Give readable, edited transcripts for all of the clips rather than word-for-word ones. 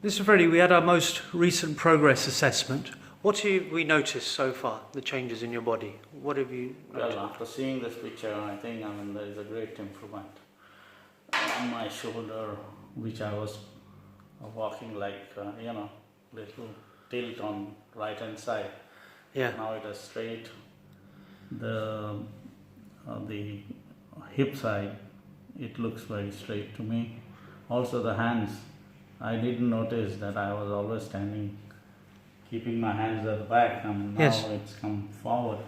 Mr. Freddy, we had our most recent progress assessment. What have we noticed so far, the changes in your body? What have you noticed? Well, after seeing this picture, I think there is a great improvement on my shoulder, which I was walking like, little tilt on right hand side. Yeah. Now it is straight. The hip side, it looks very straight to me. Also the hands, I didn't notice that I was always standing, keeping my hands at the back, and now Yes. it's come forward.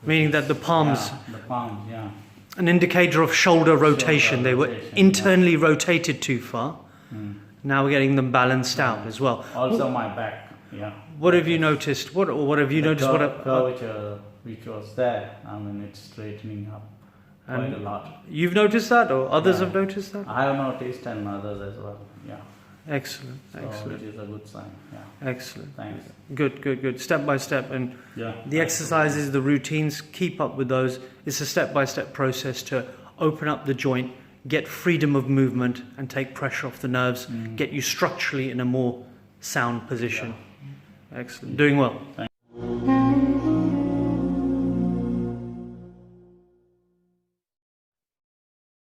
Meaning that the palms, Yeah, the palms, yeah. an indicator of shoulder rotation. They were rotation, internally rotated too far. Mm. Now we're getting them balanced out as well. Also my back, yeah. What have you noticed? What have you noticed? Curvature which was there, it's straightening up quite a lot. You've noticed that, or others Yeah. have noticed that? I have noticed, and others as well, yeah. Excellent, So excellent. which is a good sign, yeah. Excellent. Thanks. Good. Step by step. And Yeah. the exercises, the routines, keep up with those. It's a step-by-step process to open up the joint, get freedom of movement and take pressure off the nerves, get you structurally in a more sound position. Excellent. Doing well. Thanks.